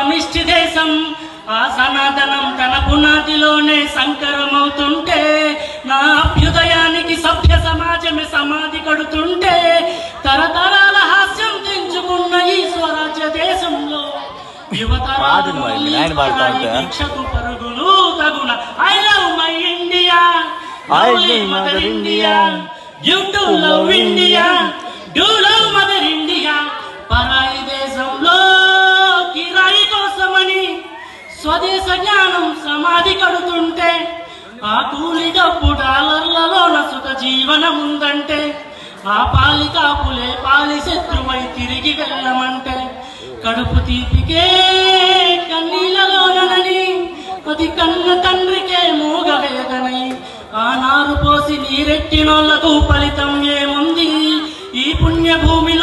సమిష్టి దేశం ఆ సనాతనం తన పునాదిలోనే సంకరమవుతుంటే, నా అభ్యుదయానికి సభ్య సమాజమే సమాధి కడుతుంటే, తరతరాల హాస్యం తెంచుకున్న ఈ స్వరాజ్య దేశంలో యువతరాలు దీక్షకు పరుగులు తగున. I love my India, mother India, you do love India, do love mother India. పరాయి దేశంలో కిరాయి కోసమని స్వదేశ జ్ఞానం సమాధి కడుతుంటే, ఆ కూలి డబ్బు డాలర్లలో సుఖ జీవనం ఉందంటే, ఆ పాలి కాపులే పాలి శత్రువై తిరిగి వెళ్ళమంటే, కడుపు తీపికే కన్నీళ్ళలోనని అది కన్న తండ్రికే మూగ వేదనై, ఆ నారు పోసి నీరెట్టినోళ్లకు ఫలితం ఏముంది ఈ పుణ్యభూమిలో?